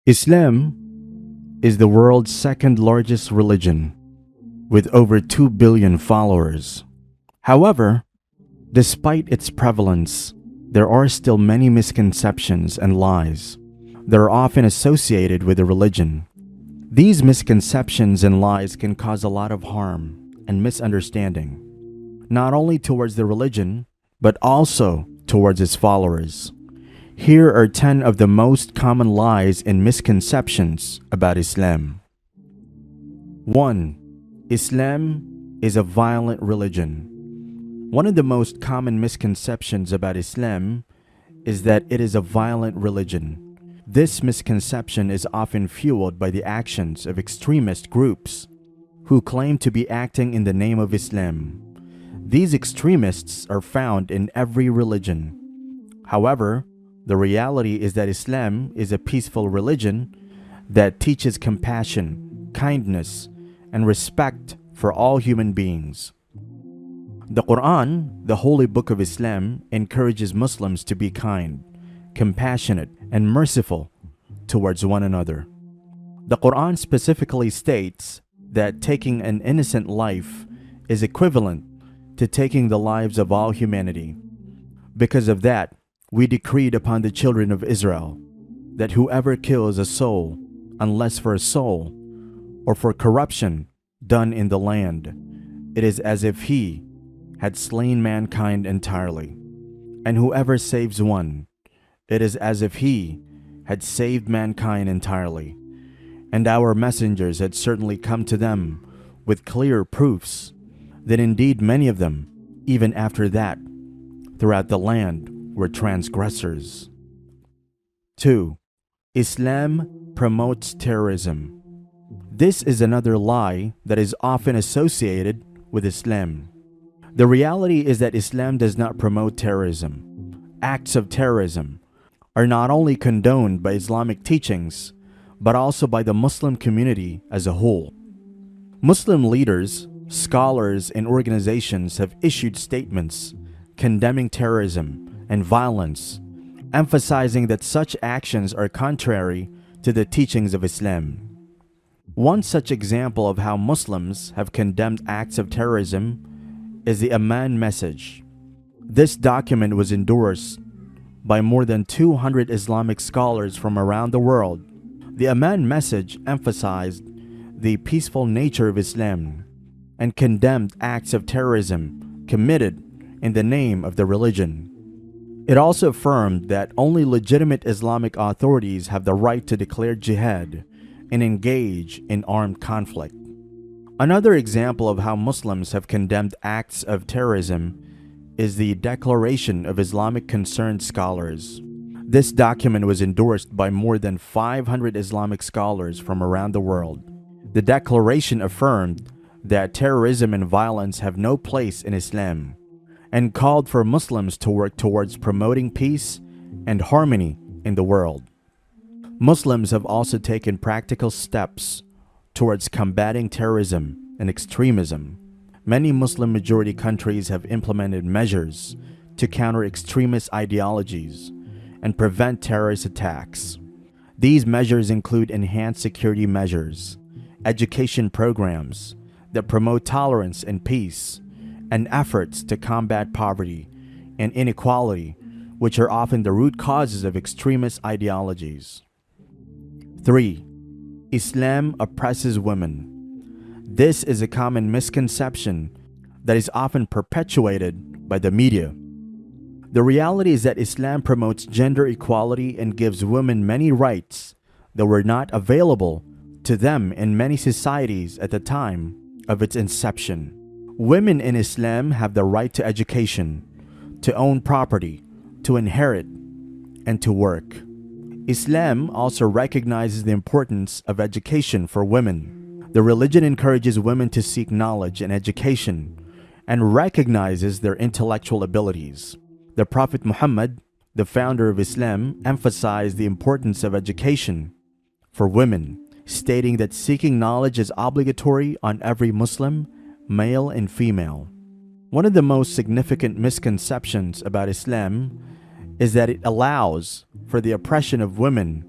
Islam is the world's second largest religion, with over 2 billion followers. However, despite its prevalence, there are still many misconceptions and lies that are often associated with the religion. These misconceptions and lies can cause a lot of harm and misunderstanding, not only towards the religion, but also towards its followers. Here are 10 of the most common lies and misconceptions about Islam. 1. Islam is a violent religion. One of the most common misconceptions about Islam is that it is a violent religion. This misconception is often fueled by the actions of extremist groups who claim to be acting in the name of Islam. These extremists are found in every religion. However, the reality is that Islam is a peaceful religion that teaches compassion, kindness, and respect for all human beings. The Quran, the holy book of Islam, encourages Muslims to be kind, compassionate, and merciful towards one another. The Quran specifically states that taking an innocent life is equivalent to taking the lives of all humanity. Because of that, we decreed upon the children of Israel that whoever kills a soul, unless for a soul, or for corruption done in the land, it is as if he had slain mankind entirely. And whoever saves one, it is as if he had saved mankind entirely. And our messengers had certainly come to them with clear proofs that indeed many of them, even after that, throughout the land, were transgressors. 2. Islam promotes terrorism. This is another lie that is often associated with Islam. The reality is that Islam does not promote terrorism. Acts of terrorism are not only condoned by Islamic teachings, but also by the Muslim community as a whole. Muslim leaders, scholars, and organizations have issued statements condemning terrorism and violence, emphasizing that such actions are contrary to the teachings of Islam. One such example of how Muslims have condemned acts of terrorism is the Aman Message. This document was endorsed by more than 200 Islamic scholars from around the world. The Aman Message emphasized the peaceful nature of Islam and condemned acts of terrorism committed in the name of the religion. It also affirmed that only legitimate Islamic authorities have the right to declare jihad and engage in armed conflict. Another example of how Muslims have condemned acts of terrorism is the Declaration of Islamic Concerned Scholars. This document was endorsed by more than 500 Islamic scholars from around the world. The declaration affirmed that terrorism and violence have no place in Islam, and called for Muslims to work towards promoting peace and harmony in the world. Muslims have also taken practical steps towards combating terrorism and extremism. Many Muslim-majority countries have implemented measures to counter extremist ideologies and prevent terrorist attacks. These measures include enhanced security measures, education programs that promote tolerance and peace, and efforts to combat poverty and inequality, which are often the root causes of extremist ideologies. 3. Islam oppresses women. This is a common misconception that is often perpetuated by the media. The reality is that Islam promotes gender equality and gives women many rights that were not available to them in many societies at the time of its inception. Women in Islam have the right to education, to own property, to inherit, and to work. Islam also recognizes the importance of education for women. The religion encourages women to seek knowledge and education and recognizes their intellectual abilities. The Prophet Muhammad, the founder of Islam, emphasized the importance of education for women, stating that seeking knowledge is obligatory on every Muslim, male and female. One of the most significant misconceptions about Islam is that it allows for the oppression of women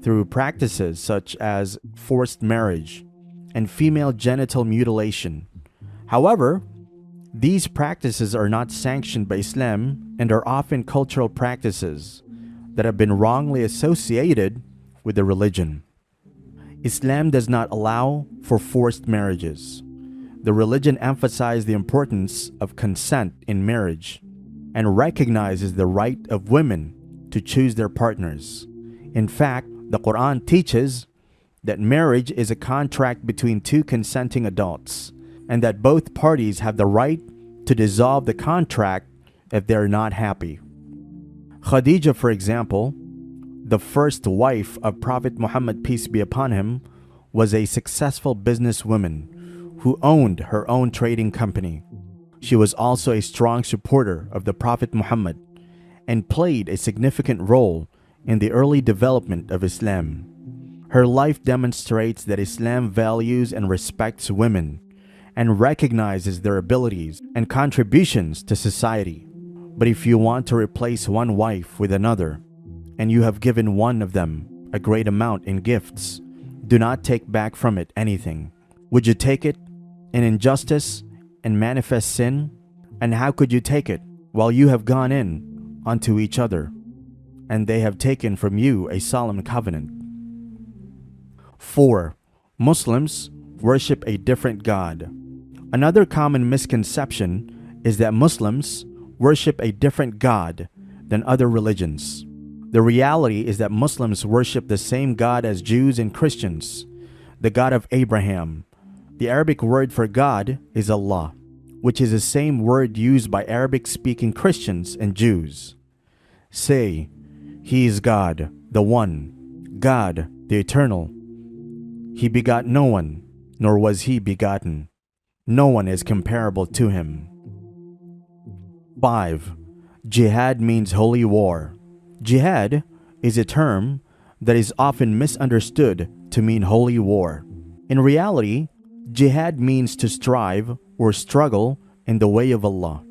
through practices such as forced marriage and female genital mutilation. However, these practices are not sanctioned by Islam and are often cultural practices that have been wrongly associated with the religion. Islam does not allow for forced marriages. The religion emphasizes the importance of consent in marriage and recognizes the right of women to choose their partners. In fact, the Quran teaches that marriage is a contract between two consenting adults and that both parties have the right to dissolve the contract if they are not happy. Khadija, for example, the first wife of Prophet Muhammad, peace be upon him, was a successful businesswoman who owned her own trading company. She was also a strong supporter of the Prophet Muhammad and played a significant role in the early development of Islam. Her life demonstrates that Islam values and respects women and recognizes their abilities and contributions to society. But if you want to replace one wife with another, and you have given one of them a great amount in gifts, do not take back from it anything. Would you take it in injustice and manifest sin? And how could you take it while you have gone in unto each other, and they have taken from you a solemn covenant? 4. Muslims worship a different God. Another common misconception is that Muslims worship a different God than other religions. The reality is that Muslims worship the same God as Jews and Christians, the God of Abraham. The Arabic word for God is Allah, which is the same word used by Arabic-speaking Christians and Jews. Say, He is God, the One, God, the Eternal. He begot no one, nor was He begotten. No one is comparable to Him. 5. Jihad means holy war. Jihad is a term that is often misunderstood to mean holy war. In reality, jihad means to strive or struggle in the way of Allah.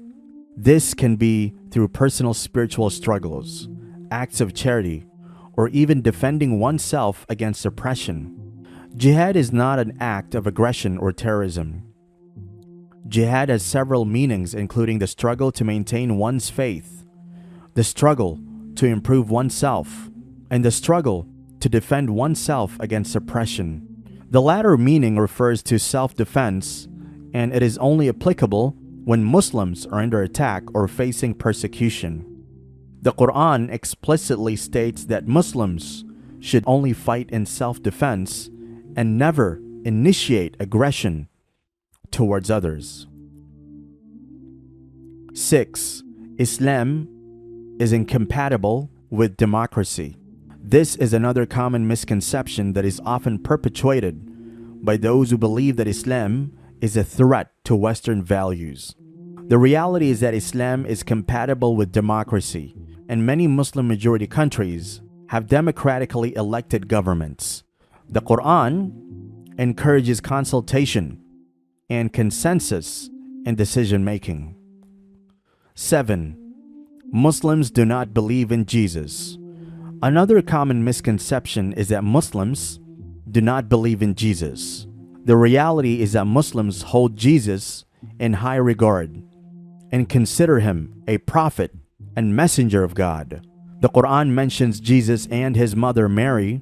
This can be through personal spiritual struggles, acts of charity, or even defending oneself against oppression. Jihad is not an act of aggression or terrorism. Jihad has several meanings, including the struggle to maintain one's faith, the struggle to improve oneself, and the struggle to defend oneself against oppression. The latter meaning refers to self-defense, and it is only applicable when Muslims are under attack or facing persecution. The Quran explicitly states that Muslims should only fight in self-defense and never initiate aggression towards others. 6. Islam is incompatible with democracy. This is another common misconception that is often perpetuated by those who believe that Islam is a threat to Western values. The reality is that Islam is compatible with democracy, and many Muslim majority countries have democratically elected governments. The Quran encourages consultation and consensus in decision making. 7. Muslims do not believe in Jesus. Another common misconception is that Muslims do not believe in Jesus. The reality is that Muslims hold Jesus in high regard and consider him a prophet and messenger of God. The Quran mentions Jesus and his mother Mary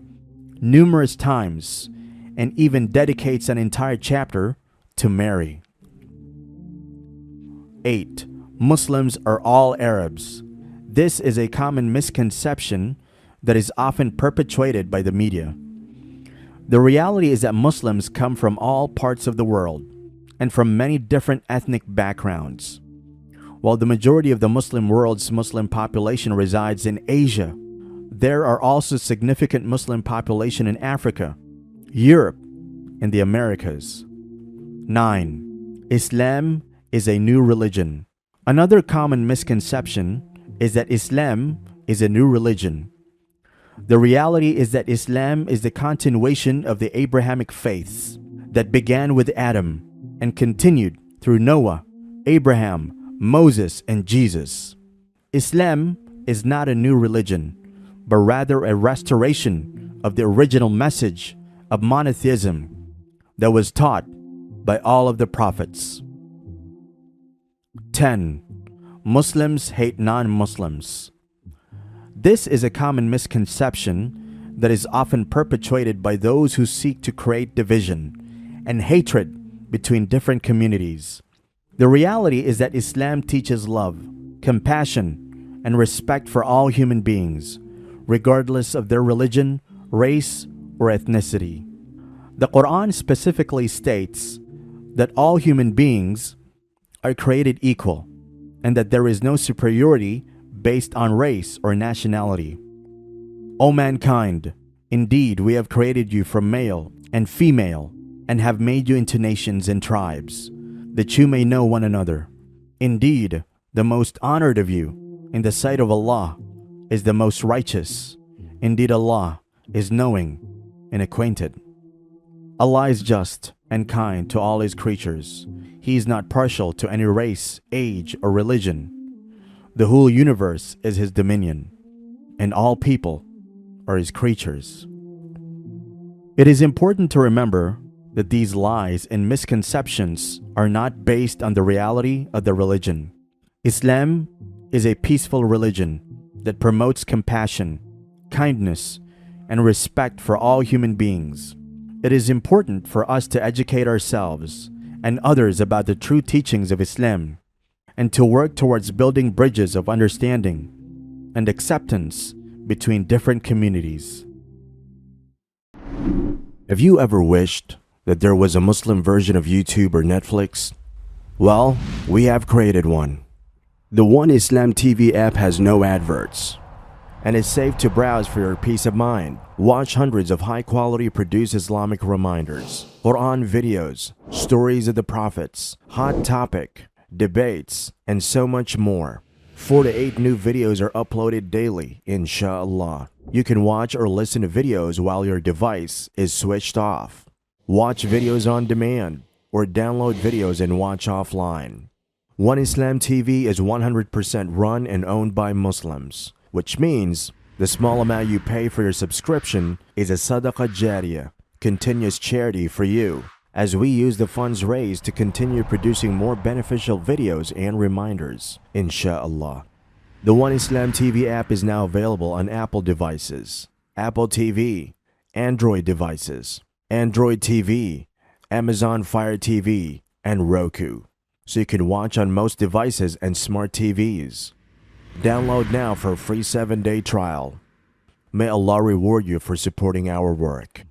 numerous times and even dedicates an entire chapter to Mary. 8. Muslims are all Arabs. This is a common misconception that is often perpetuated by the media. The reality is that Muslims come from all parts of the world and from many different ethnic backgrounds. While the majority of the Muslim world's Muslim population resides in Asia, there are also significant Muslim population in Africa, Europe, and the Americas. 9. Islam is a new religion. Another common misconception is that Islam is a new religion. The reality is that Islam is the continuation of the Abrahamic faiths that began with Adam and continued through Noah, Abraham, Moses, and Jesus. Islam is not a new religion, but rather a restoration of the original message of monotheism that was taught by all of the prophets. 10. Muslims hate non-Muslims. This is a common misconception that is often perpetuated by those who seek to create division and hatred between different communities. The reality is that Islam teaches love, compassion, and respect for all human beings, regardless of their religion, race, or ethnicity. The Quran specifically states that all human beings are created equal and that there is no superiority based on race or nationality. O mankind, indeed we have created you from male and female and have made you into nations and tribes, that you may know one another. Indeed, the most honored of you in the sight of Allah is the most righteous. Indeed, Allah is knowing and acquainted. Allah is just and kind to all His creatures. He is not partial to any race, age, or religion. The whole universe is His dominion, and all people are His creatures. It is important to remember that these lies and misconceptions are not based on the reality of the religion. Islam is a peaceful religion that promotes compassion, kindness, and respect for all human beings. It is important for us to educate ourselves and others about the true teachings of Islam and to work towards building bridges of understanding and acceptance between different communities. Have you ever wished that there was a Muslim version of YouTube or Netflix? Well, we have created one. The One Islam TV app has no adverts and is safe to browse for your peace of mind. Watch hundreds of high-quality produced Islamic reminders, Quran videos, stories of the prophets, hot topic, debates, and so much more. 4 to 8 new videos are uploaded daily, inshallah. You can watch or listen to videos while your device is switched off. Watch videos on demand or download videos and watch offline. One Islam TV is 100% run and owned by Muslims, which means the small amount you pay for your subscription is a SADAQAH JARIYAH, continuous charity for you, as we use the funds raised to continue producing more beneficial videos and reminders, inshallah. The One Islam TV app is now available on Apple devices, Apple TV, Android devices, Android TV, Amazon Fire TV, and Roku, so you can watch on most devices and smart TVs. Download now for a free 7-day trial. May Allah reward you for supporting our work.